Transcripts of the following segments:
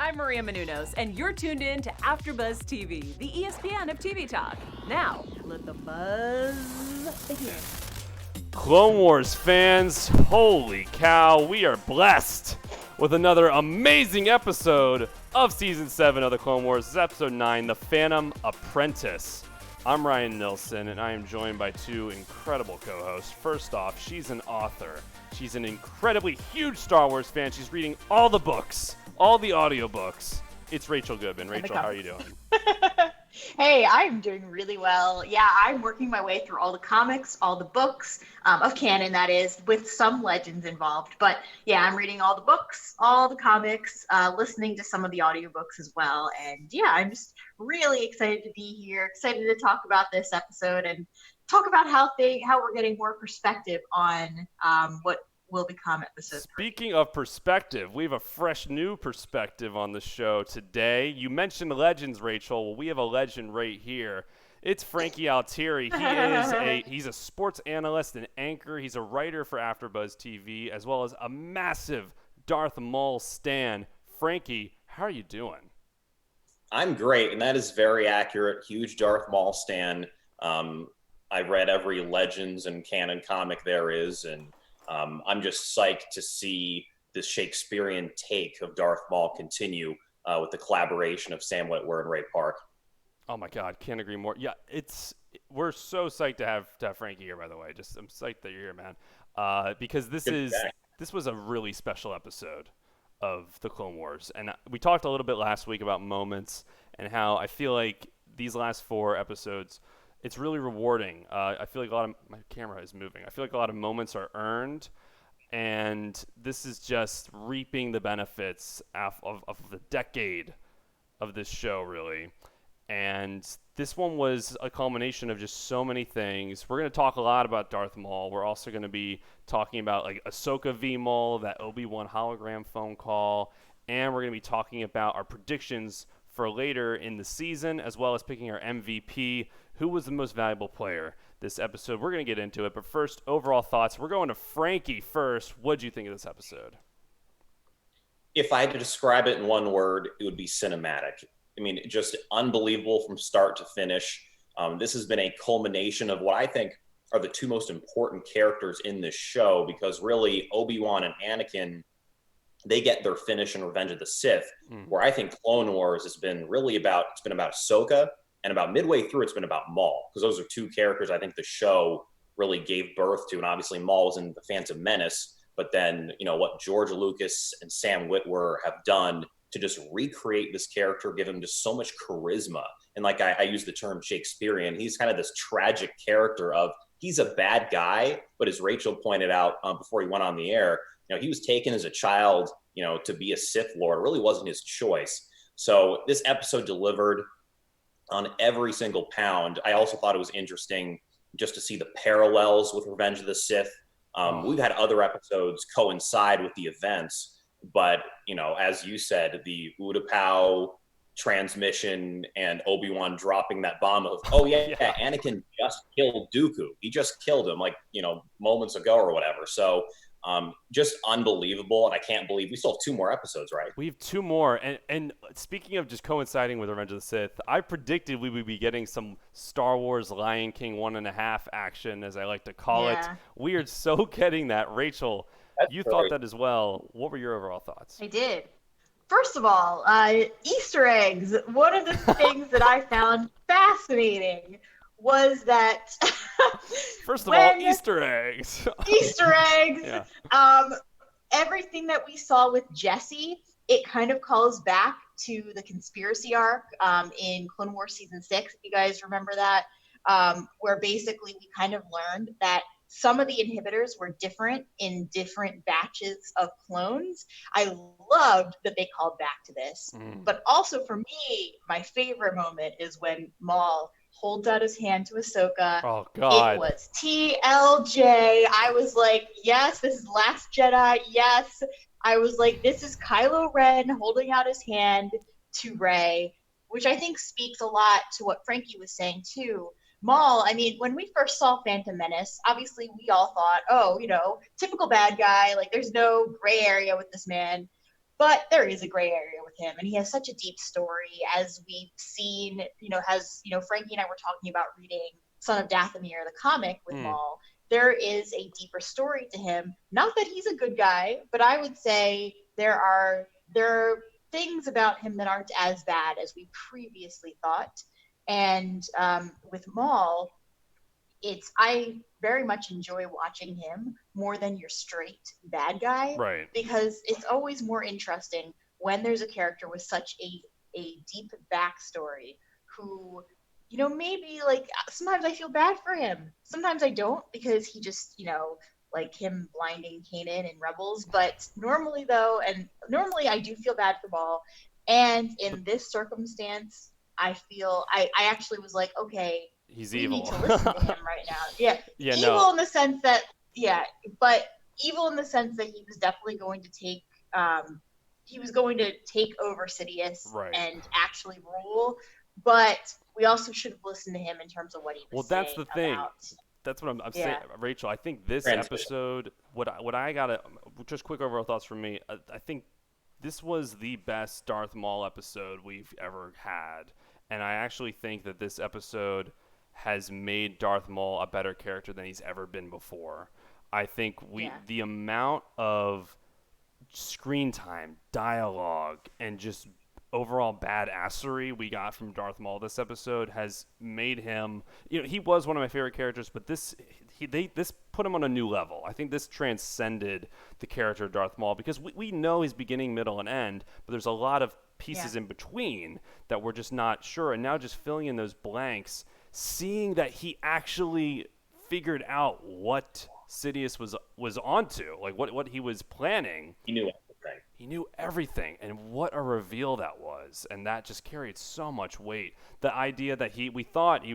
I'm Maria Menounos, and you're tuned in to AfterBuzz TV, the ESPN of TV talk. Now, let the buzz begin. Clone Wars fans, holy cow, we are blessed with another amazing episode of Season 7 of the Clone Wars. This is Episode 9, The Phantom Apprentice. I'm Ryan Nilsson, and I am joined by two incredible co-hosts. First off, she's an author. She's an incredibly huge Star Wars fan. She's reading all the books, all the audiobooks. It's Rachel Goodman. Rachel, how are you doing? Hey, I'm doing really well. Yeah, I'm working my way through all the comics, all the books, of canon, that is, with some legends involved. But yeah, I'm reading all the books, all the comics, listening to some of the audiobooks as well. And yeah, I'm just really excited to be here, excited to talk about this episode and talk about how we're getting more perspective on what will become episode 3. Speaking of perspective, we have a fresh new perspective on the show today. You mentioned legends, Rachel. Well, we have a legend right here. It's Frankie Altieri. He's a sports analyst and anchor. He's a writer for AfterBuzz TV, as well as a massive Darth Maul stan. Frankie, how are you doing? I'm great, and that is very accurate. Huge Darth Maul stan. I read every Legends and canon comic there is, and I'm just psyched to see this Shakespearean take of Darth Maul continue with the collaboration of Sam Witwer and Ray Park. Oh my God, can't agree more. Yeah, we're so psyched to have Frankie here. By the way, I'm psyched that you're here, man. Because this was a really special episode of the Clone Wars, and we talked a little bit last week about moments and how I feel like these last 4 episodes, it's really rewarding. I feel like my camera is moving. I feel like a lot of moments are earned, and this is just reaping the benefits of the decade of this show, really. And this one was a culmination of just so many things. We're going to talk a lot about Darth Maul. We're also going to be talking about like Ahsoka v. Maul, that Obi-Wan hologram phone call, and we're going to be talking about our predictions for later in the season, as well as picking our MVP. Who was the most valuable player this episode? We're going to get into it, but first, overall thoughts. We're going to Frankie first. What did you think of this episode? If I had to describe it in one word, it would be cinematic. I mean, just unbelievable from start to finish. This has been a culmination of what I think are the 2 most important characters in this show, because really Obi-Wan and Anakin, they get their finish in Revenge of the Sith, where I think Clone Wars has been really about Ahsoka, and about midway through, it's been about Maul, because those are 2 characters I think the show really gave birth to. And obviously Maul was in The Phantom Menace, but then, what George Lucas and Sam Witwer have done to just recreate this character, give him just so much charisma. And like I use the term Shakespearean, he's kind of this tragic character of, he's a bad guy, but as Rachel pointed out before he went on the air, he was taken as a child, to be a Sith Lord. It really wasn't his choice. So this episode delivered on every single pound. I also thought it was interesting just to see the parallels with Revenge of the Sith. We've had other episodes coincide with the events, but, as you said, the Utapau transmission and Obi-Wan dropping that bomb of, Anakin just killed Dooku. He just killed him moments ago or whatever. So just unbelievable. And I can't believe we still have 2 more episodes, right? We have 2 more. And speaking of just coinciding with Revenge of the Sith, I predicted we would be getting some Star Wars Lion King 1.5 action, as I like to call it. We are so getting that. Rachel, you thought that as well. What were your overall thoughts? I did. First of all, Easter eggs. One of the things that I found fascinating was that first of all, Easter eggs. Easter eggs. Yeah. Everything that we saw with Jessi, it kind of calls back to the conspiracy arc in Clone Wars Season 6, if you guys remember that, where basically we kind of learned that some of the inhibitors were different in different batches of clones. I loved that they called back to this. But also for me, my favorite moment is when Maul holds out his hand to Ahsoka. Oh, God. It was TLJ. I was like, yes, this is Last Jedi. Yes. I was like, this is Kylo Ren holding out his hand to Rey, which I think speaks a lot to what Frankie was saying, too. Maul, I mean, when we first saw Phantom Menace, obviously we all thought, oh, typical bad guy. Like, there's no gray area with this man. But there is a gray area with him, and he has such a deep story, as we've seen. Frankie and I were talking about reading Son of Dathomir, the comic with Maul. There is a deeper story to him. Not that he's a good guy, but I would say there are things about him that aren't as bad as we previously thought. And with Maul, I very much enjoy watching him more than your straight bad guy, right? Because it's always more interesting when there's a character with such a deep backstory who, maybe like sometimes I feel bad for him, sometimes I don't, because he just, like him blinding Kanan in Rebels. But normally I do feel bad for Maul, and in this circumstance, I actually was like, okay, he's we evil. need to listen to him right now. Yeah, evil no. In the sense that, but evil in the sense that he was definitely going to take, over Sidious, right, and actually rule. But we also should have listened to him in terms of what he was saying. Well, that's the thing. That's what I'm saying, Rachel. I think this episode, what I got, just quick overall thoughts from me. I think this was the best Darth Maul episode we've ever had, and I actually think that this episode has made Darth Maul a better character than he's ever been before. I think the amount of screen time, dialogue, and just overall badassery we got from Darth Maul this episode has made him, he was one of my favorite characters, but this put him on a new level. I think this transcended the character of Darth Maul, because we know his beginning, middle, and end, but there's a lot of pieces in between that we're just not sure. And now just filling in those blanks, seeing that he actually figured out what Sidious was onto, like what he was planning. He knew everything, and what a reveal that was, and that just carried so much weight. The idea that we thought he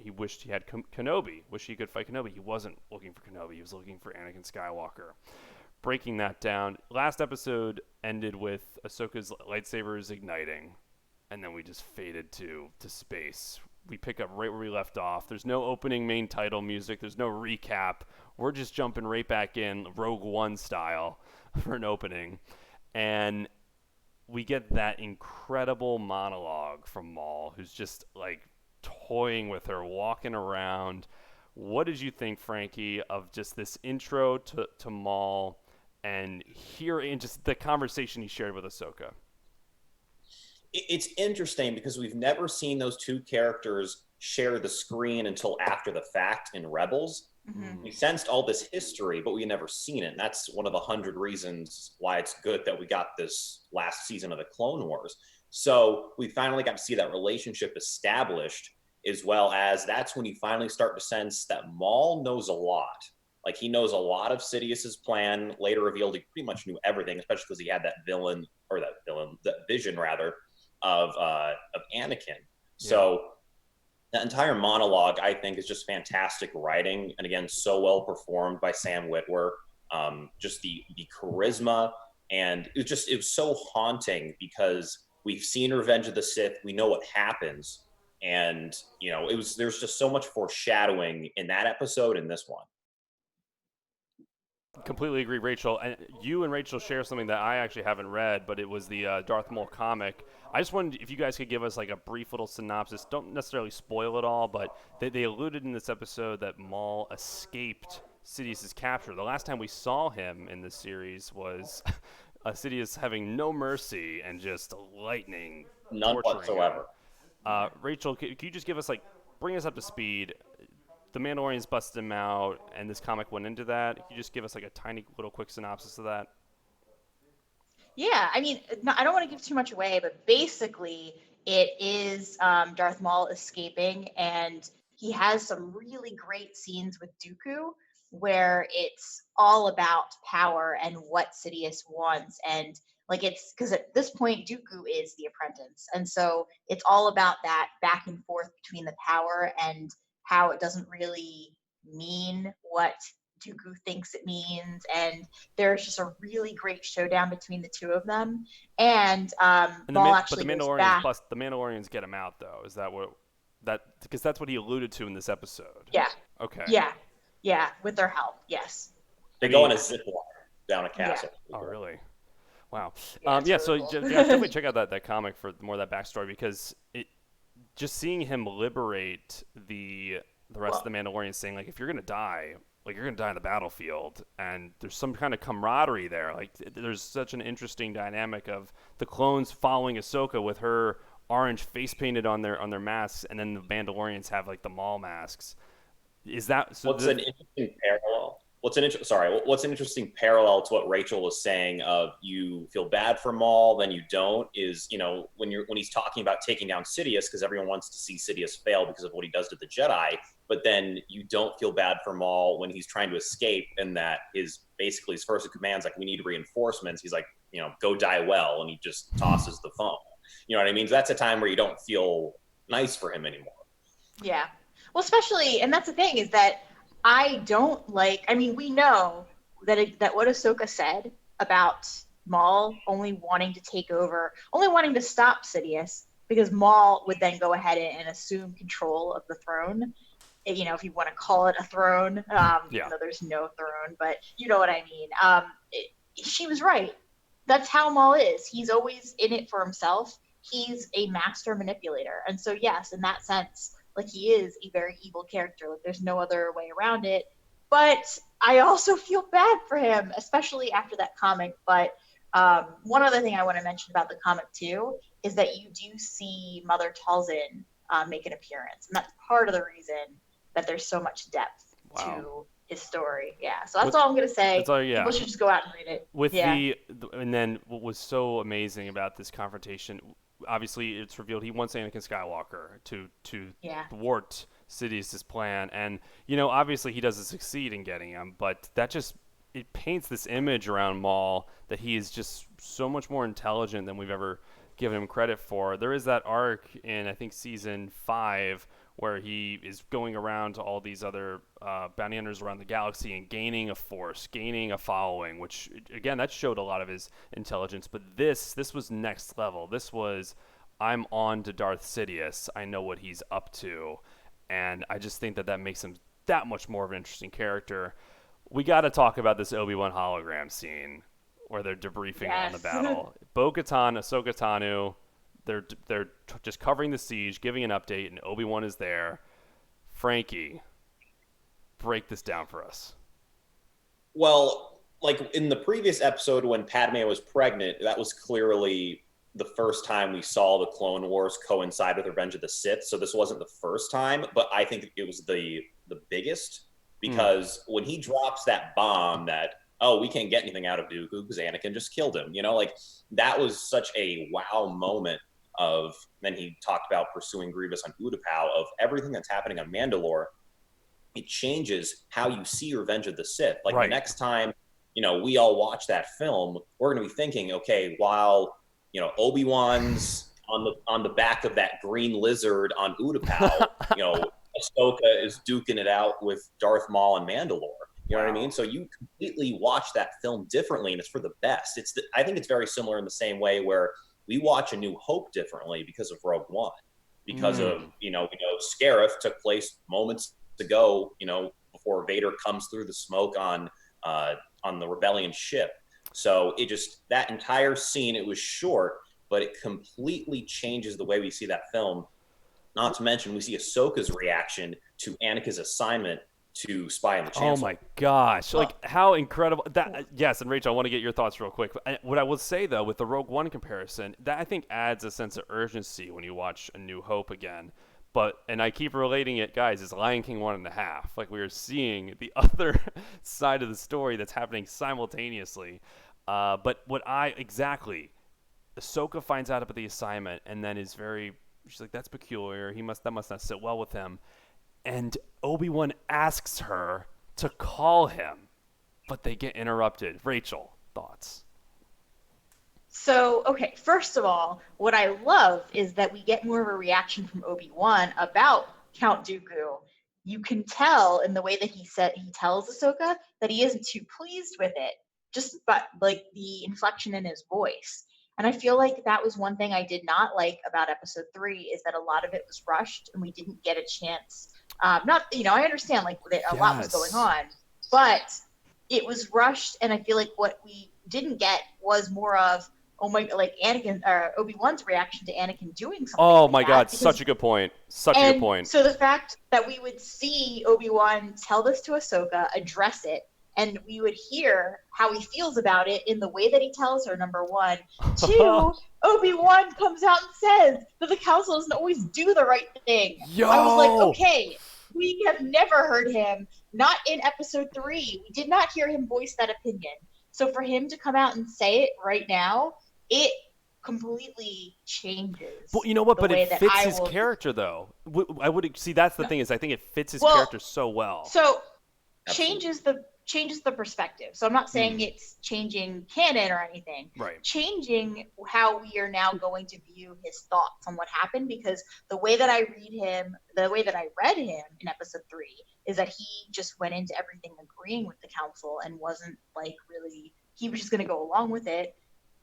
wished he had Kenobi, wished he could fight Kenobi. He wasn't looking for Kenobi, he was looking for Anakin Skywalker. Breaking that down, last episode ended with Ahsoka's lightsabers igniting, and then we just faded to space. We pick up right where we left off. There's no opening main title music. There's no recap. We're just jumping right back in, Rogue One style, for an opening. And we get that incredible monologue from Maul, who's just like toying with her, walking around. What did you think, Frankie, of just this intro to Maul and hearing just the conversation he shared with Ahsoka? It's interesting because we've never seen those two characters share the screen until after the fact in Rebels. Mm-hmm. We sensed all this history, but we never seen it. And that's one of the 100 reasons why it's good that we got this last season of the Clone Wars. So we finally got to see that relationship established, as well as that's when you finally start to sense that Maul knows a lot. Like, he knows a lot of Sidious's plan. Later revealed he pretty much knew everything, especially because he had that vision of Anakin. Yeah. So that entire monologue, I think, is just fantastic writing, and again, so well performed by Sam Witwer. Just the charisma, and it was so haunting because we've seen Revenge of the Sith, we know what happens, and there's just so much foreshadowing in that episode and this one. Completely agree, Rachel. And you and Rachel share something that I actually haven't read, but it was the Darth Maul comic. I just wondered if you guys could give us like a brief little synopsis. Don't necessarily spoil it all, but they alluded in this episode that Maul escaped Sidious's capture. The last time we saw him in this series was Sidious having no mercy and just lightning. None whatsoever. Rachel, can you just give us bring us up to speed? The Mandalorians busted him out, and this comic went into that. Can you just give us a tiny little quick synopsis of that? Yeah, I mean, I don't want to give too much away, but basically it is Darth Maul escaping, and he has some really great scenes with Dooku where it's all about power and what Sidious wants. And it's because at this point, Dooku is the apprentice. And so it's all about that back and forth between the power and how it doesn't really mean what Dooku thinks it means, and there's just a really great showdown between the two of them. And Maul actually goes back. The Mandalorians get him out, though. Is that because that's what he alluded to in this episode? Yeah. Okay. Yeah, with their help. Yes. They go on a zip line down a castle. Yeah. Oh, really? Wow. Yeah, so really cool. definitely check out that comic for more of that backstory, because just seeing him liberate the rest of the Mandalorians, saying like, if you're gonna die, like you're gonna die on the battlefield, and there's some kind of camaraderie there. Like there's such an interesting dynamic of the clones following Ahsoka with her orange face painted on their masks, and then the Mandalorians have like the Maul masks. Is that so? What's an interesting parallel? What's an interesting parallel to what Rachel was saying of you feel bad for Maul, then you don't, is, when he's talking about taking down Sidious, because everyone wants to see Sidious fail because of what he does to the Jedi, but then you don't feel bad for Maul when he's trying to escape, and that his first command's like, we need reinforcements. He's like, go die well, and he just tosses the phone. You know what I mean? So that's a time where you don't feel nice for him anymore. Yeah. Well, especially, and that's the thing, is that I don't like, we know that what Ahsoka said about Maul only wanting to take over, only wanting to stop Sidious, because Maul would then go ahead and assume control of the throne. If you want to call it a throne, even though there's no throne, but you know what I mean. She was right. That's how Maul is. He's always in it for himself. He's a master manipulator. And so, yes, in that sense, like, he is a very evil character. Like, there's no other way around it. But I also feel bad for him, especially after that comic. But one other thing I want to mention about the comic, too, is that you do see Mother Talzin make an appearance. And that's part of the reason that there's so much depth to his story. Yeah, so that's all I'm going to say. People should just go out and read it. And then what was so amazing about this confrontation, obviously it's revealed he wants Anakin Skywalker to thwart Sidious' plan, and obviously he doesn't succeed in getting him, but it paints this image around Maul that he is just so much more intelligent than we've ever given him credit for. There is that arc in, I think, season 5 where he is going around to all these other bounty hunters around the galaxy and gaining a force, gaining a following, which, again, that showed a lot of his intelligence. But this was next level. This was, I'm on to Darth Sidious. I know what he's up to. And I just think that makes him that much more of an interesting character. We got to talk about this Obi-Wan hologram scene where they're debriefing on the battle. Bo-Katan, Ahsoka Tano, they're just covering the siege, giving an update, and Obi-Wan is there. Frankie, break this down for us. Well, like in the previous episode when Padme was pregnant, that was clearly the first time we saw the Clone Wars coincide with Revenge of the Sith. So this wasn't the first time, but I think it was the biggest, because when he drops that bomb that, we can't get anything out of Dooku because Anakin just killed him, that was such a wow moment. Then he talked about pursuing Grievous on Utapau, of everything that's happening on Mandalore. It changes how you see Revenge of the Sith. Like, the next time, we all watch that film, we're going to be thinking, okay, while, Obi-Wan's on the back of that green lizard on Utapau, Ahsoka is duking it out with Darth Maul and Mandalore. You know what I mean? So you completely watch that film differently, and it's for the best. I think it's very similar in the same way where we watch A New Hope differently because of Rogue One, because of, Scarif took place moments ago, before Vader comes through the smoke on the Rebellion ship. So that entire scene, it was short, but it completely changes the way we see that film. Not to mention, we see Ahsoka's reaction to Anakin's assignment to spy on the Chancellor. Oh my gosh! Like, how incredible that! Yes, and Rachel, I want to get your thoughts real quick. What I will say though, with the Rogue One comparison, that I think adds a sense of urgency when you watch A New Hope again. And I keep relating it, guys, is Lion King 1.5. Like, we are seeing the other side of the story that's happening simultaneously. But Ahsoka finds out about the assignment and then she's like, that's peculiar. That must not sit well with him. And Obi-Wan asks her to call him, but they get interrupted. Rachel, thoughts? So, okay, first of all, what I love is that we get more of a reaction from Obi-Wan about Count Dooku. You can tell in the way that he tells Ahsoka that he isn't too pleased with it, but like the inflection in his voice. And I feel like that was one thing I did not like about episode 3, is that a lot of it was rushed and we didn't get a chance. I understand like that a lot was going on, but it was rushed. And I feel like what we didn't get was more of, oh my, like Anakin or Obi-Wan's reaction to Anakin doing something. Oh like my that, God, because, such a good point. Such a good point. So the fact that we would see Obi-Wan tell this to Ahsoka, address it, and we would hear how he feels about it in the way that he tells her, number one. Two, Obi-Wan comes out and says that the council doesn't always do the right thing. Yo! I was like, okay, we have never heard him, not in episode 3. We did not hear him voice that opinion. So for him to come out and say it right now, it completely changes. Well, you know what? But it fits his character, though. I would see. That's the thing, is I think it fits his character so well. So changes the perspective. So I'm not saying it's changing canon or anything. Right. Changing how we are now going to view his thoughts on what happened, because the way that I read him, the way that I read him in episode 3 is that he just went into everything agreeing with the council and wasn't like really, he was just going to go along with it.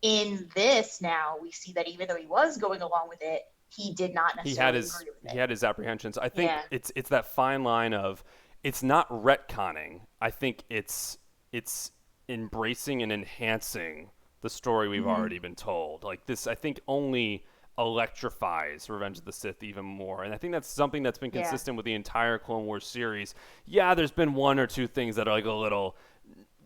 In this now, we see that even though he was going along with it, he did not necessarily agree with it. He had his apprehensions. I think it's that fine line of, it's not retconning. I think it's embracing and enhancing the story we've already been told. Like this, I think, only electrifies Revenge of the Sith even more. And I think that's something that's been consistent with the entire Clone Wars series. Yeah, there's been one or two things that are like a little,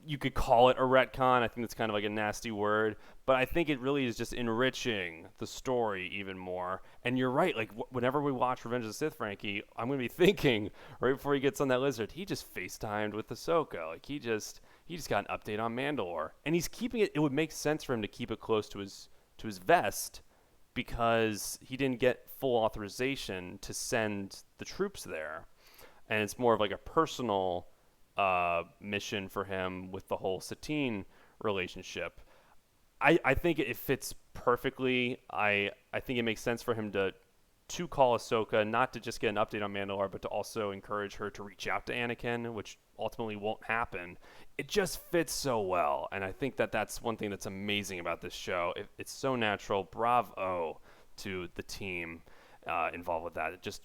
you could call it a retcon. I think that's kind of like a nasty word, but I think it really is just enriching the story even more. And you're right, like whenever we watch Revenge of the Sith, Frankie, I'm going to be thinking right before he gets on that lizard, he just FaceTimed with Ahsoka. Like he just got an update on Mandalore, and he's keeping it. It would make sense for him to keep it close to his vest, because he didn't get full authorization to send the troops there, and it's more of like a personal mission for him with the whole Satine relationship. I think it fits perfectly. I think it makes sense for him to call Ahsoka, not to just get an update on Mandalore, but to also encourage her to reach out to Anakin, which ultimately won't happen. It just fits so well, and I think that that's one thing that's amazing about this show. It's so natural. Bravo to the team involved with that. It's just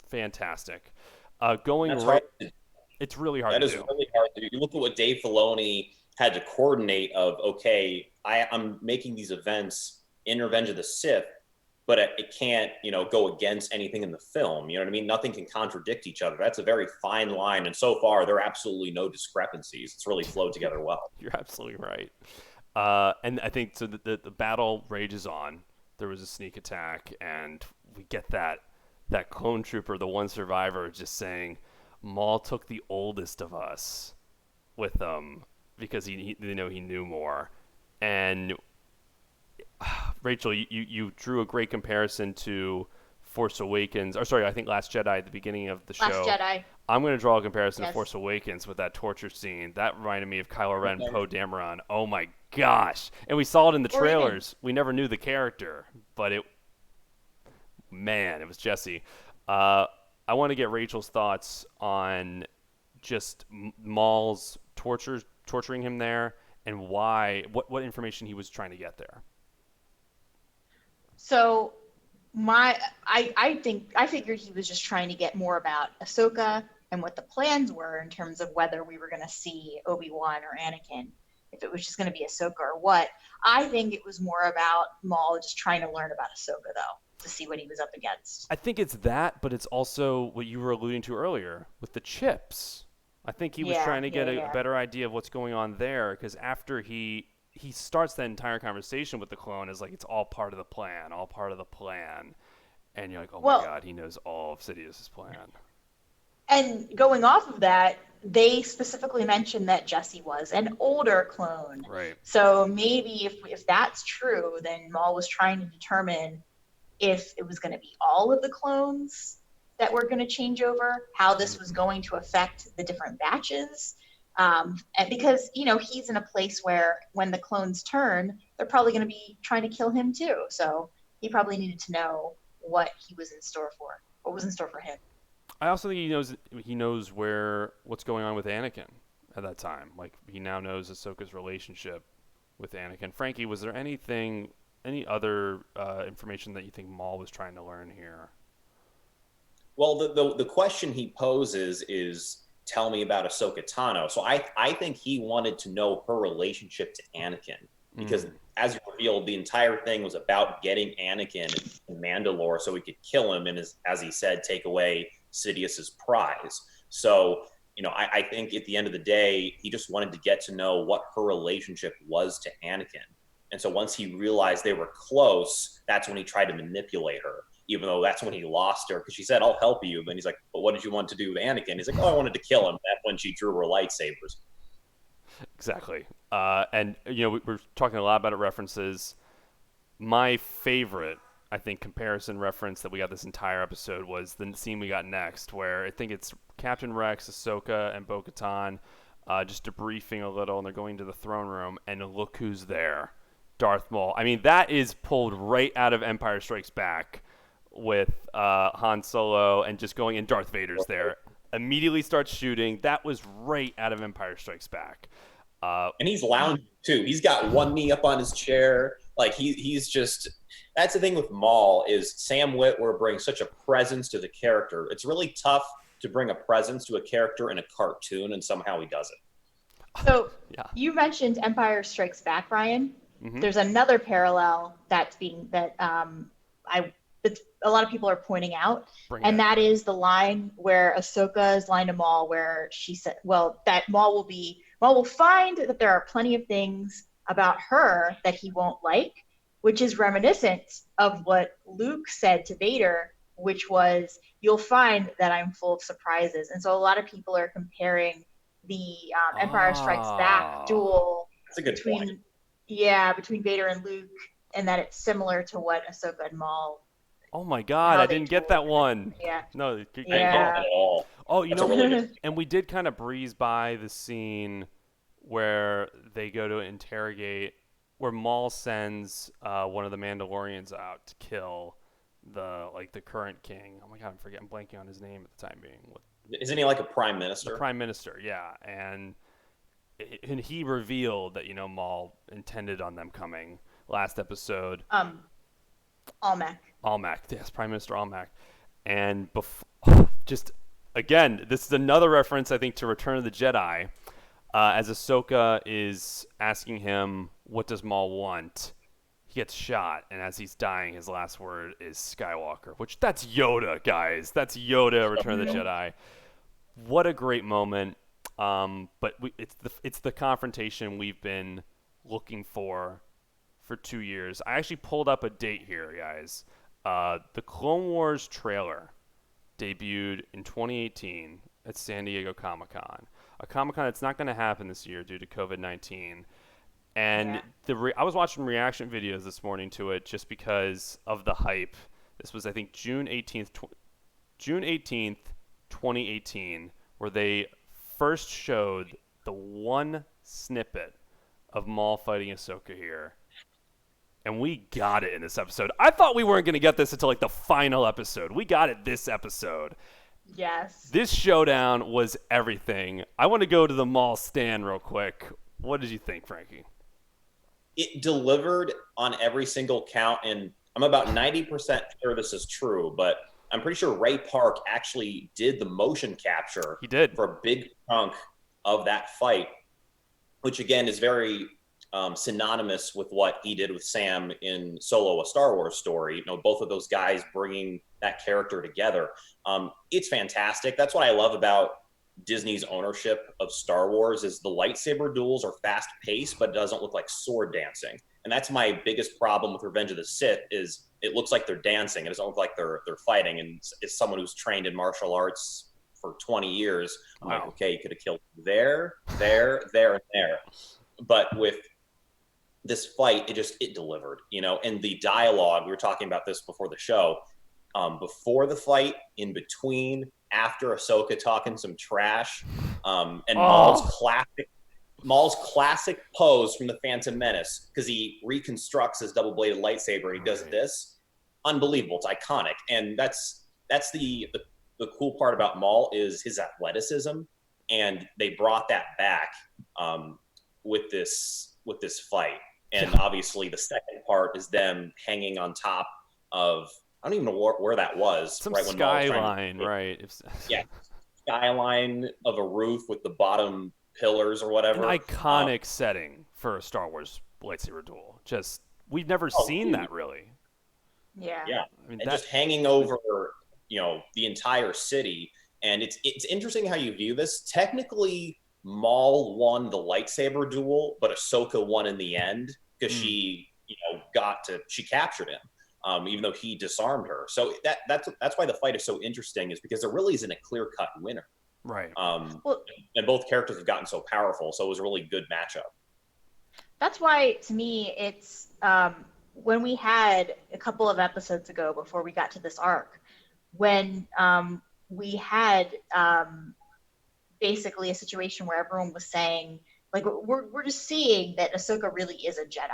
fantastic. It's really hard to do. That is really hard to do. You look at what Dave Filoni had to coordinate of, okay, I'm making these events in Revenge of the Sith, but it can't, go against anything in the film. You know what I mean? Nothing can contradict each other. That's a very fine line. And so far, there are absolutely no discrepancies. It's really flowed together well. You're absolutely right. And I think so the battle rages on. There was a sneak attack, and we get that clone trooper, the one survivor, just saying, Maul took the oldest of us with them because he knew more. And Rachel, you drew a great comparison to Force Awakens, I think Last Jedi at the beginning of the show. Last Jedi. I'm going to draw a comparison to Force Awakens with that torture scene. That reminded me of Kylo Ren, Poe Dameron. Oh my gosh. And we saw it in the trailers. We never knew the character, but it was Jessi. I want to get Rachel's thoughts on just Maul's torturing him there, and what information he was trying to get there. So I figured he was just trying to get more about Ahsoka and what the plans were in terms of whether we were going to see Obi-Wan or Anakin, if it was just going to be Ahsoka or what. I think it was more about Maul just trying to learn about Ahsoka, though, to see what he was up against. I think it's that, but it's also what you were alluding to earlier with the chips. I think he was trying to get a better idea of what's going on there, because after he starts that entire conversation with the clone as like it's all part of the plan, and you're like, oh my God, he knows all of Sidious's plan. And going off of that, they specifically mentioned that Jessi was an older clone. Right. So maybe if that's true, then Maul was trying to determine if it was going to be all of the clones that were going to change over, how this was going to affect the different batches. And because, he's in a place where when the clones turn, they're probably going to be trying to kill him too. So he probably needed to know what was in store for him. I also think he knows what's going on with Anakin at that time. Like, he now knows Ahsoka's relationship with Anakin. Frankie, was there any other information that you think Maul was trying to learn here? Well, the question he poses is, tell me about Ahsoka Tano. So I think he wanted to know her relationship to Anakin, because as you revealed, the entire thing was about getting Anakin in Mandalore so he could kill him and, as he said, take away Sidious's prize. So, I think at the end of the day, he just wanted to get to know what her relationship was to Anakin. And so once he realized they were close, that's when he tried to manipulate her, even though that's when he lost her, because she said, I'll help you. Then he's like, but what did you want to do with Anakin? He's like, oh, I wanted to kill him. That's when she drew her lightsabers. Exactly. And, we're talking a lot about references. My favorite, I think, comparison reference that we got this entire episode was the scene we got next, where I think it's Captain Rex, Ahsoka, and Bo-Katan just debriefing a little, and they're going to the throne room, and look who's there. Darth Maul. I mean, that is pulled right out of Empire Strikes Back with Han Solo and just going in. Darth Vader's there. Immediately starts shooting. That was right out of Empire Strikes Back. And he's lounging too. He's got one knee up on his chair. Like he's just. That's the thing with Maul is Sam Witwer brings such a presence to the character. It's really tough to bring a presence to a character in a cartoon, and somehow he does it. So You mentioned Empire Strikes Back, Ryan. Mm-hmm. There's another parallel that a lot of people are pointing out, that is the line where Ahsoka's line to Maul, where she said, "Well, that Maul will find that there are plenty of things about her that he won't like," which is reminiscent of what Luke said to Vader, which was, "You'll find that I'm full of surprises." And so a lot of people are comparing the Empire Strikes Back duel between Vader and Luke, and that it's similar to what Ahsoka and Maul. Oh my God, I didn't get that one. Yeah. No. Yeah. Oh, and we did kind of breeze by the scene where they go to interrogate, where Maul sends one of the Mandalorians out to kill the current king. Oh my God, I'm blanking on his name at the time being. Isn't he like a prime minister? The prime minister, yeah. And he revealed that, Maul intended on them coming last episode. Almec, yes, Prime Minister Almec. And just, again, this is another reference, I think, to Return of the Jedi. As Ahsoka is asking him, what does Maul want? He gets shot, and as he's dying, his last word is Skywalker, which that's Yoda, guys. That's Yoda, Return of the Jedi. What a great moment. But it's the confrontation we've been looking for 2 years. I actually pulled up a date here, guys. The Clone Wars trailer debuted in 2018 at San Diego Comic-Con. A Comic-Con that's not going to happen this year due to COVID-19. And I was watching reaction videos this morning to it just because of the hype. This was, I think, June 18th, 2018, where they first showed the one snippet of Maul fighting Ahsoka here. And we got it in this episode. I thought we weren't going to get this until the final episode. We got it this episode. Yes. This showdown was everything. I want to go to the Maul stand real quick. What did you think, Frankie? It delivered on every count, and I'm about 90% sure this is true, but I'm pretty sure Ray Park actually did the motion capture. He did. For a big chunk of that fight, which again is very synonymous with what he did with Sam in Solo, a Star Wars story. Both of those guys bringing that character together. It's fantastic. That's what I love about Disney's ownership of Star Wars is the lightsaber duels are fast paced, but it doesn't look like sword dancing. And that's my biggest problem with Revenge of the Sith is it looks like they're dancing. It doesn't look like they're fighting. And it's someone who's trained in martial arts for 20 years. I'm like, okay, you could have killed there, and there. But with this fight, it delivered, and the dialogue, we were talking about this before the show, before the fight, in between, after Ahsoka talking some trash, and Maul's classic pose from the Phantom Menace, because he reconstructs his double-bladed lightsaber, and he does this. Unbelievable. It's iconic. And that's the cool part about Maul is his athleticism, and they brought that back with this fight. And obviously the second part is them hanging on top of, I don't even know where that was. Some right skyline, right? Yeah. skyline of a roof with the bottom pillars or whatever. An iconic setting for a Star Wars lightsaber duel. Just we've never seen that really. Yeah. I mean, and just hanging over, the entire city. And it's interesting how you view this. Technically, Maul won the lightsaber duel, but Ahsoka won in the end because she captured him, even though he disarmed her. So that's why the fight is so interesting, is because there really isn't a clear-cut winner. Right. And both characters have gotten so powerful, so it was a really good matchup. That's why, to me, it's when we had a couple of episodes ago before we got to this arc, when we had basically a situation where everyone was saying, like, we're just seeing that Ahsoka really is a Jedi,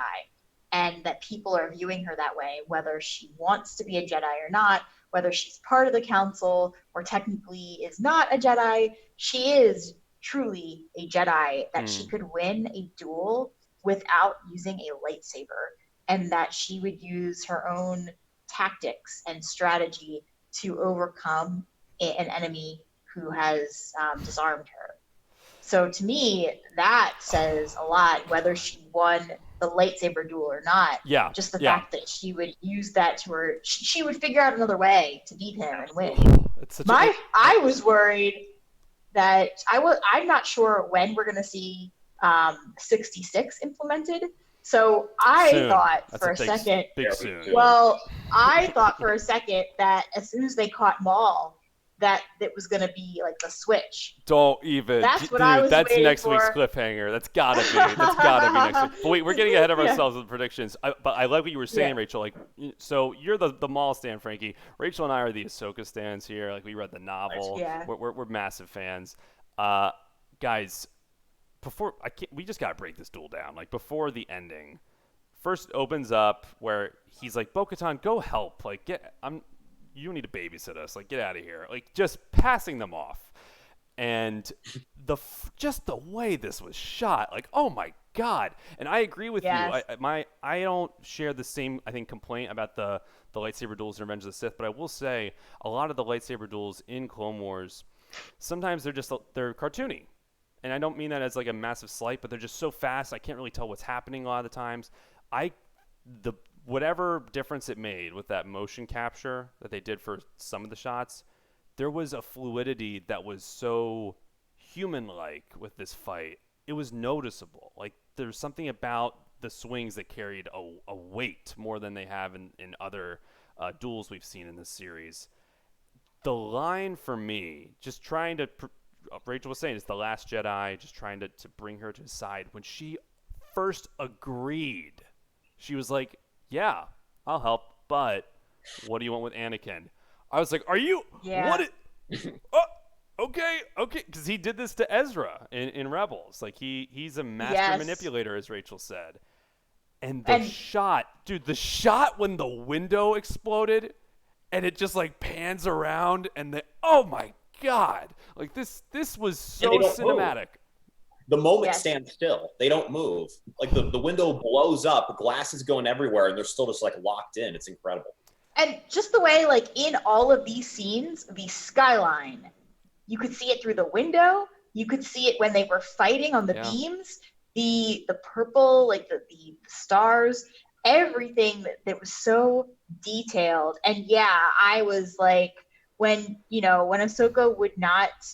and that people are viewing her that way, whether she wants to be a Jedi or not, whether she's part of the council or technically is not a Jedi. She is truly a Jedi, that she could win a duel without using a lightsaber, and that she would use her own tactics and strategy to overcome an enemy who has disarmed her. So to me, that says a lot, whether she won the lightsaber duel or not. Yeah. Just the fact that she would use that to her, she would figure out another way to beat him and win. I was worried that I'm not sure when we're going to see 66 implemented. So I thought for a second. Big soon. Well, I thought for a second that as soon as they caught Maul, that it was going to be like the switch. Don't even. That's what I was That's waiting next for. week's cliffhanger. That's gotta be. That's gotta be next week. But wait, we're getting ahead of ourselves with predictions. But I like what you were saying, Rachel. Like, so you're the Maul stan, Frankie. Rachel and I are the Ahsoka stans here. Like, we read the novel. Yeah. We're massive fans. Guys, we just gotta break this duel down. Like, before the ending, first opens up where he's like, Bo-Katan, go help. Like, you don't need to babysit us. Like, get out of here. Like, just passing them off. And just the way this was shot, like, oh my God. And I agree with you. I don't share the same, I think, complaint about the lightsaber duels in Revenge of the Sith, but I will say a lot of the lightsaber duels in Clone Wars, sometimes they're cartoony. And I don't mean that as like a massive slight, but they're just so fast, I can't really tell what's happening a lot of the times. Whatever difference it made with that motion capture that they did for some of the shots, there was a fluidity that was so human-like with this fight. It was noticeable. Like, there's something about the swings that carried a weight more than they have in other duels we've seen in this series. The line for me, just trying to, Rachel was saying, it's The Last Jedi, just trying to bring her to his side. When she first agreed, she was like, yeah, I'll help, but what do you want with Anakin? I was like, are you? Yeah. Okay. Because he did this to Ezra in Rebels. Like, he's a master manipulator, as Rachel said. And the shot when the window exploded and it just, like, pans around and oh, my God. Like, this was so cinematic. Move. The moment stands still. They don't move. Like, the window blows up, glass is going everywhere, and they're still just, like, locked in. It's incredible. And just the way, like, in all of these scenes, the skyline, you could see it through the window. You could see it when they were fighting on the beams. The purple, like the stars, everything that was so detailed. And I was like, when Ahsoka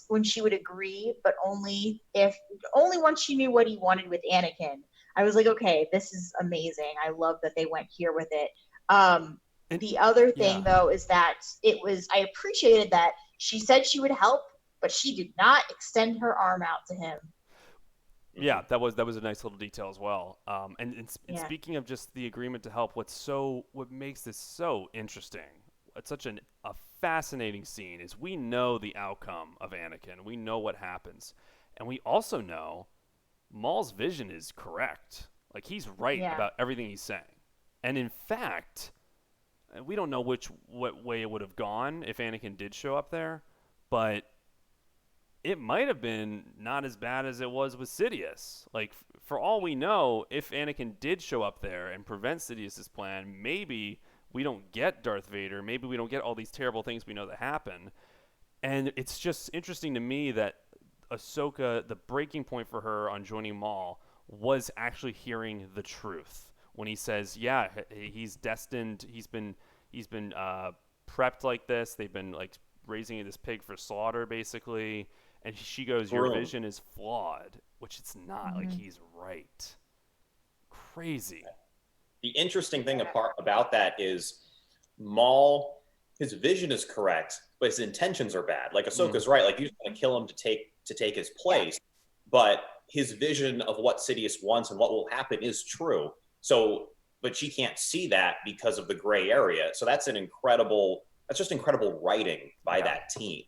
when she would agree, but only once she knew what he wanted with Anakin, I was like, okay, this is amazing. I love that they went here with it. The other thing though is that I appreciated that she said she would help, but she did not extend her arm out to him. Yeah, that was a nice little detail as well. And speaking of just the agreement to help, what makes this so interesting, it's such a fascinating scene, is we know the outcome of Anakin. We know what happens. And we also know Maul's vision is correct. Like, he's right about everything he's saying. And in fact, we don't know what way it would have gone if Anakin did show up there, but it might have been not as bad as it was with Sidious. Like, for all we know, if Anakin did show up there and prevent Sidious's plan, maybe we don't get Darth Vader. Maybe we don't get all these terrible things we know that happen. And it's just interesting to me that Ahsoka, the breaking point for her on joining Maul was actually hearing the truth when he says, "Yeah, he's destined. He's been prepped like this. They've been like raising this pig for slaughter, basically." And she goes, "Your vision is flawed," which it's not. Like he's right. Crazy. The interesting thing about that is Maul, his vision is correct, but his intentions are bad. Like Ahsoka's right. Like, you just want to kill him to take his place, but his vision of what Sidious wants and what will happen is true. So, but she can't see that because of the gray area. So that's just incredible writing by that team.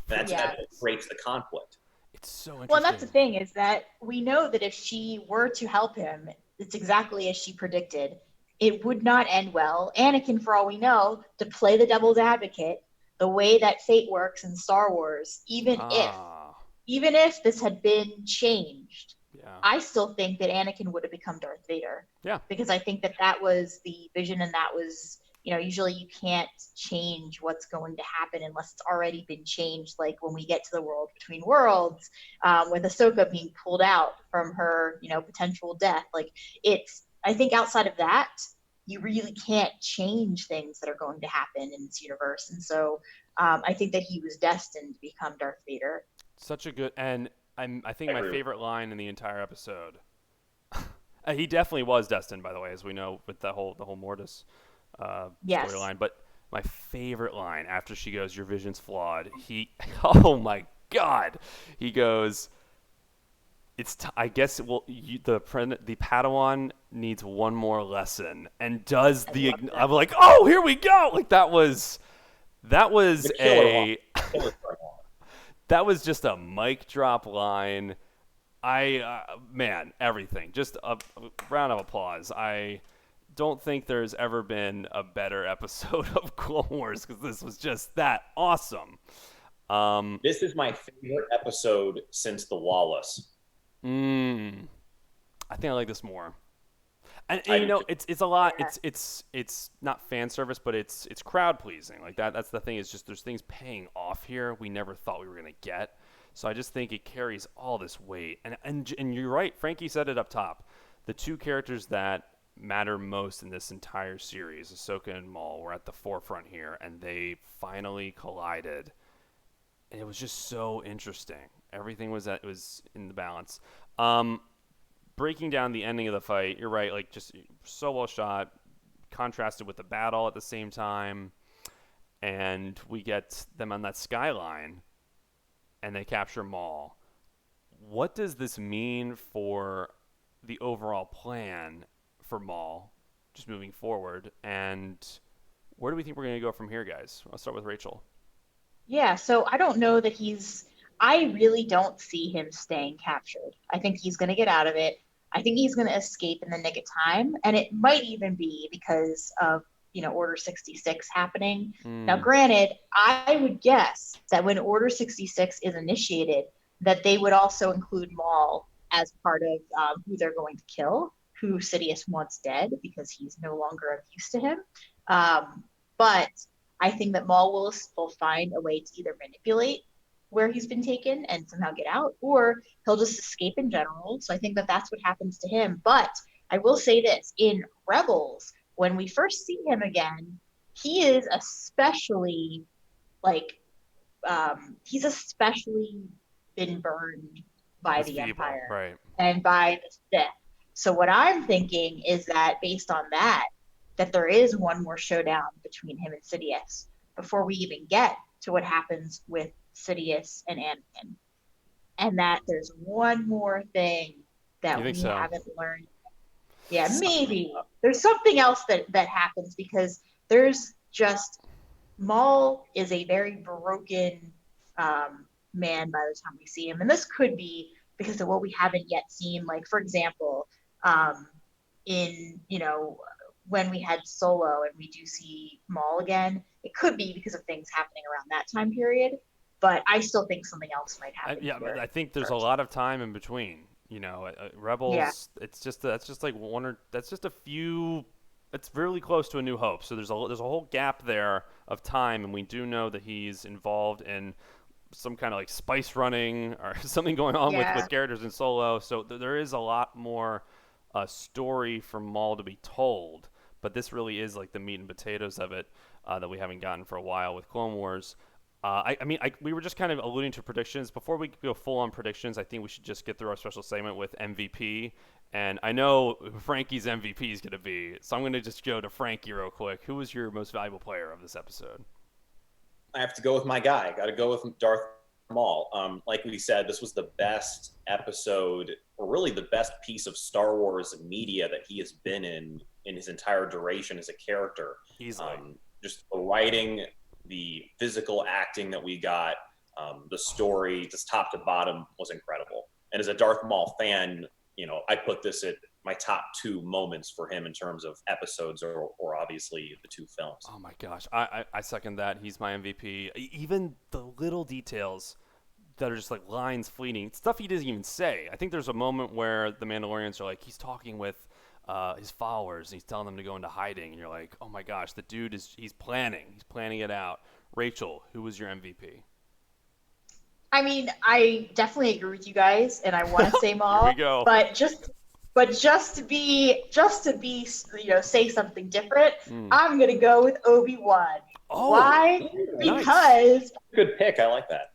That's what creates the conflict. It's so interesting. Well, that's the thing, is that we know that if she were to help him, it's exactly as she predicted. It would not end well. Anakin, for all we know, to play the devil's advocate, the way that fate works in Star Wars, even if this had been changed, I still think that Anakin would have become Darth Vader. Yeah. Because I think that was the vision, and that was, usually you can't change what's going to happen unless it's already been changed. Like when we get to the world between worlds, with Ahsoka being pulled out from her, potential death. Like I think outside of that, you really can't change things that are going to happen in this universe. And so I think that he was destined to become Darth Vader. Such a good, and I think my favorite line in the entire episode. He definitely was destined, by the way, as we know with the whole Mortis storyline. But my favorite line after she goes, "Your vision's flawed." Oh my God, he goes, I guess the Padawan needs one more lesson, and does I'm like, oh, here we go. Like that was just a mic drop line. Man, everything. Just a round of applause. I don't think there's ever been a better episode of Clone Wars, because this was just that awesome. This is my favorite episode since The Wallace. I think I like this more. And it's a lot. It's not fan service, but it's crowd pleasing. Like that's the thing. Is just there's things paying off here we never thought we were gonna get. So I just think it carries all this weight. And you're right. Frankie said it up top. The two characters that matter most in this entire series, Ahsoka and Maul, were at the forefront here, and they finally collided. And it was just so interesting. Everything was in the balance. Breaking down the ending of the fight, you're right. Like just so well shot, contrasted with the battle at the same time, and we get them on that skyline, and they capture Maul. What does this mean for the overall plan for Maul, just moving forward? And where do we think we're going to go from here, guys? I'll start with Rachel. Yeah, so I don't know that I really don't see him staying captured. I think he's going to get out of it. I think he's going to escape in the nick of time. And it might even be because of, Order 66 happening. Now, granted, I would guess that when Order 66 is initiated, that they would also include Maul as part of who they're going to kill, who Sidious wants dead because he's no longer of use to him. But I think that Maul will find a way to either manipulate where he's been taken and somehow get out, or he'll just escape in general. So I think that that's what happens to him. But I will say this, in Rebels, when we first see him again, he is especially he's especially been burned by the Empire, right, and by the Sith. So what I'm thinking is that based on that there is one more showdown between him and Sidious before we even get to what happens with Sidious and Anakin, and that there's one more thing that we haven't learned. Yeah, maybe there's something else that happens, because there's just Maul is a very broken man by the time we see him, and this could be because of what we haven't yet seen. Like, for example, in when we had Solo and we do see Maul again, it could be because of things happening around that time period. But I still think something else might happen. But I think there's a lot of time in between. Rebels. It's just that's just a few. It's really close to A New Hope. So there's a whole gap there of time, and we do know that he's involved in some kind of like spice running or something going on with characters in Solo. So there is a lot more story for Maul to be told. But this really is like the meat and potatoes of it that we haven't gotten for a while with Clone Wars. We were just kind of alluding to predictions. Before we go full on predictions, I think we should just get through our special segment with MVP. And I know Frankie's MVP is going to be, so I'm going to just go to Frankie real quick. Who was your most valuable player of this episode? I have to go with my guy. Got to go with Darth Maul. Like we said, this was the best episode, or really the best piece of Star Wars media that he has been in his entire duration as a character. Easily. Just the writing, the physical acting that we got, the story, just top to bottom, was incredible. And as a Darth Maul fan, I put this at my top 2 moments for him in terms of episodes or obviously the 2 films. Oh my gosh, I second that. He's my MVP. Even the little details that are just like lines fleeting, stuff he doesn't even say. I think there's a moment where the Mandalorians are like, he's talking with his followers and he's telling them to go into hiding, and you're like, oh my gosh, the dude he's planning it out. Rachel, who was your MVP? I mean, I definitely agree with you guys, and I want to say Maul. Here we go. But just to be, say something different, I'm gonna go with Obi-Wan. Oh, why? Nice. Because Good pick. I like that.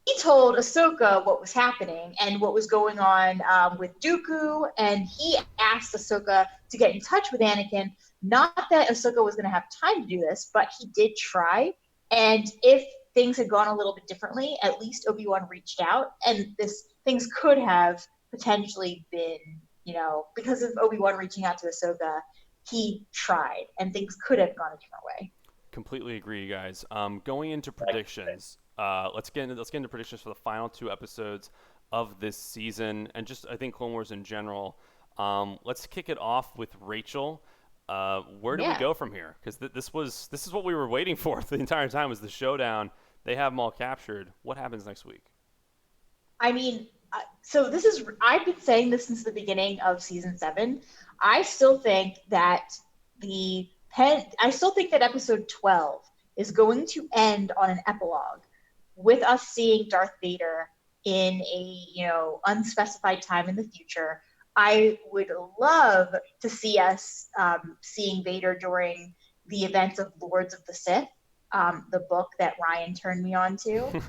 he told Ahsoka what was happening and what was going on with Dooku, and he asked Ahsoka to get in touch with Anakin. Not that Ahsoka was gonna have time to do this, but he did try. And if things had gone a little bit differently, at least Obi-Wan reached out, and things could have potentially been, because of Obi-Wan reaching out to Ahsoka, he tried, and things could have gone a different way. Completely agree, you guys. Going into predictions, let's get into predictions for the final 2 episodes of this season, and just I think Clone Wars in general. Let's kick it off with Rachel. Where do we go from here? Because this is what we were waiting for the entire time, was the showdown. They have them all captured. What happens next week? I mean, I've been saying this since the beginning of season 7. I still think that episode 12 is going to end on an epilogue with us seeing Darth Vader in a, unspecified time in the future. I would love to see us seeing Vader during the events of Lords of the Sith, the book that Ryan turned me on to,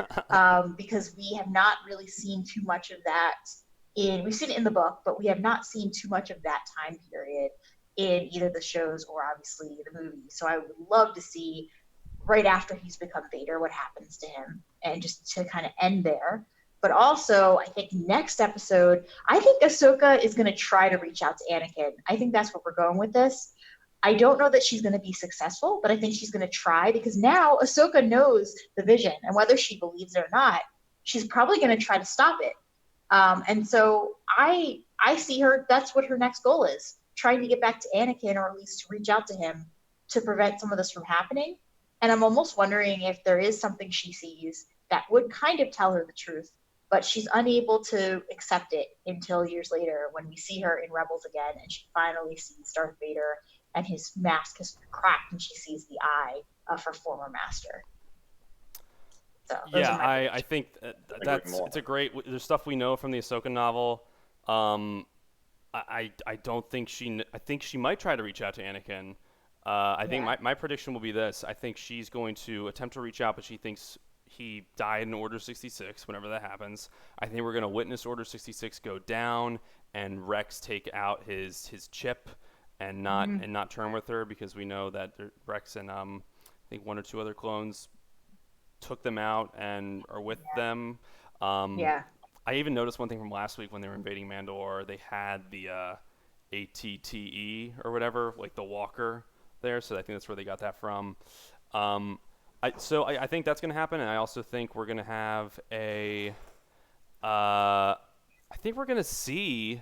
because we have not really seen too much of that we've seen it in the book, but we have not seen too much of that time period in either the shows or obviously the movie. So I would love to see right after he's become Vader, what happens to him, and just to kind of end there. But also, I think next episode, I think Ahsoka is going to try to reach out to Anakin. I think that's where we're going with this. I don't know that she's going to be successful, but I think she's going to try, because now Ahsoka knows the vision, and whether she believes it or not, she's probably going to try to stop it. And so I see her, that's what her next goal is, trying to get back to Anakin, or at least to reach out to him to prevent some of this from happening. And I'm almost wondering if there is something she sees that would kind of tell her the truth, but she's unable to accept it until years later when we see her in Rebels again, and she finally sees Darth Vader and his mask has cracked, and she sees the eye of her former master. So yeah, I think it's a great. There's stuff we know from the Ahsoka novel. I don't think I think she might try to reach out to Anakin. I think my prediction will be this. I think she's going to attempt to reach out, but she thinks he died in Order 66 whenever that happens. I think we're going to witness Order 66 go down and Rex take out his chip and not turn with her, because we know that Rex and I think 1 or 2 other clones took them out and are with them. I even noticed one thing from last week when they were invading Mandalore. They had the ATTE or whatever, like the walker there. So I think that's where they got that from. I think that's going to happen, and I also think we're going to have I think we're going to see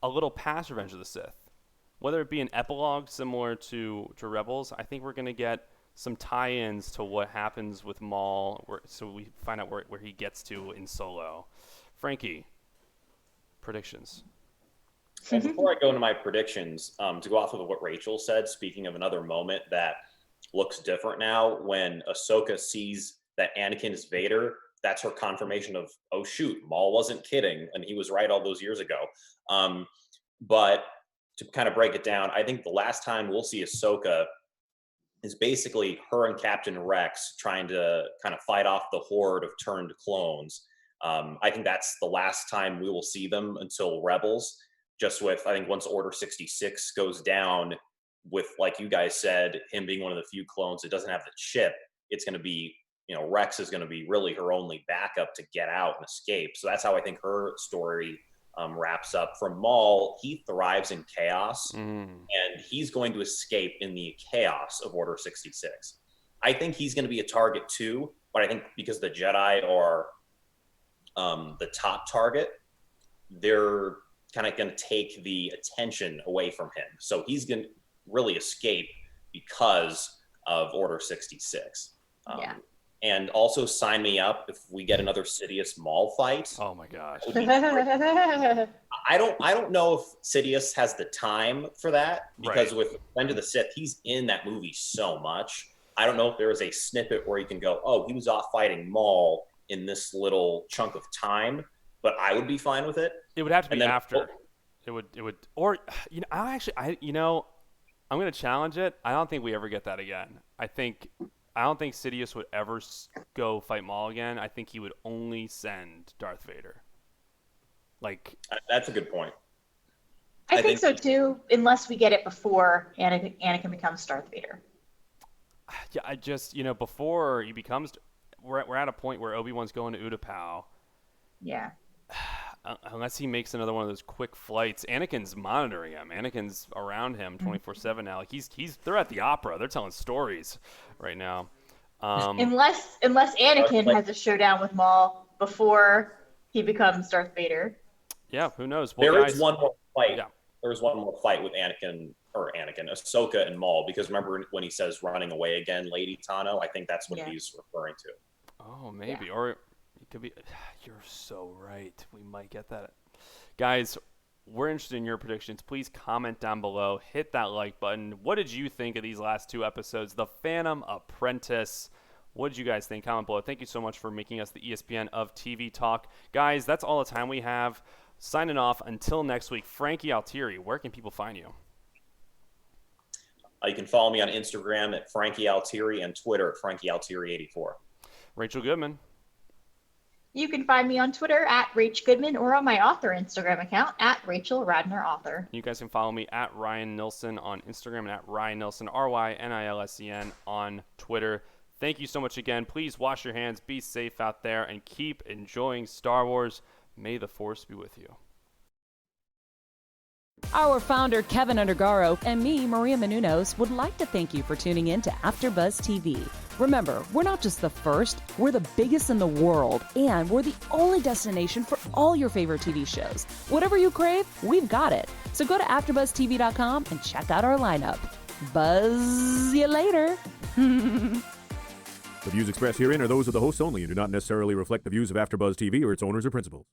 a little past Revenge of the Sith. Whether it be an epilogue similar to Rebels, I think we're going to get some tie-ins to what happens with Maul, so we find out where he gets to in Solo. Frankie, predictions. And before I go into my predictions, to go off of what Rachel said, speaking of another moment that looks different now, when Ahsoka sees that Anakin is Vader, that's her confirmation of, oh shoot, Maul wasn't kidding, and he was right all those years ago. But to kind of break it down, I think the last time we'll see Ahsoka is basically her and Captain Rex trying to kind of fight off the horde of turned clones. I think that's the last time we will see them until Rebels. Just with, I think once Order 66 goes down, with, like you guys said, him being one of the few clones that doesn't have the chip, it's going to be, Rex is going to be really her only backup to get out and escape. So that's how I think her story wraps up. From Maul, he thrives in chaos, and he's going to escape in the chaos of Order 66. I think he's going to be a target too, but I think because the Jedi are the top target, they're kind of going to take the attention away from him. So he's going to really escape because of Order 66. And also sign me up if we get another Sidious Maul fight. Oh my gosh. I don't know if Sidious has the time for that, because with Revenge of the Sith, he's in that movie so much. I don't know if there is a snippet where you can go, oh, he was off fighting Maul in this little chunk of time, but I would be fine with it. It would have to be after. It would, or I'm going to challenge it. I don't think we ever get that again. I don't think Sidious would ever go fight Maul again. I think he would only send Darth Vader. That's a good point. I think so too, unless we get it before Anakin becomes Darth Vader. Yeah, I just, before he becomes, we're at a point where Obi-Wan's going to Utapau. Yeah. Unless he makes another one of those quick flights. Anakin's monitoring him. Anakin's around him 24/7 now. They're at the opera. They're telling stories right now. Unless Anakin has a showdown with Maul before he becomes Darth Vader. Yeah, who knows? There is one more fight. Yeah. There's one more fight with Ahsoka and Maul, because remember when he says running away again, Lady Tano? I think that's what he's referring to. Oh, maybe. Yeah. Or it could be. You're so right. We might get that. Guys, we're interested in your predictions. Please comment down below. Hit that like button. What did you think of these last two episodes? The Phantom Apprentice. What did you guys think? Comment below. Thank you so much for making us the ESPN of TV Talk. Guys, that's all the time we have. Signing off. Until next week, Frankie Altieri, where can people find you? You can follow me on Instagram at Frankie Altieri and Twitter at Frankie Altieri84. Rachel Goodman. You can find me on Twitter at Rach Goodman, or on my author Instagram account at Rachel Radner Author. You guys can follow me at Ryan Nilsen on Instagram and at Ryan Nilsen, RYNILSEN on Twitter. Thank you so much again. Please wash your hands, be safe out there, and keep enjoying Star Wars. May the Force be with you. Our founder, Kevin Undergaro, and me, Maria Menounos, would like to thank you for tuning in to AfterBuzz TV. Remember, we're not just the first, we're the biggest in the world, and we're the only destination for all your favorite TV shows. Whatever you crave, we've got it. So go to AfterBuzzTV.com and check out our lineup. Buzz you later. The views expressed herein are those of the hosts only and do not necessarily reflect the views of AfterBuzz TV or its owners or principals.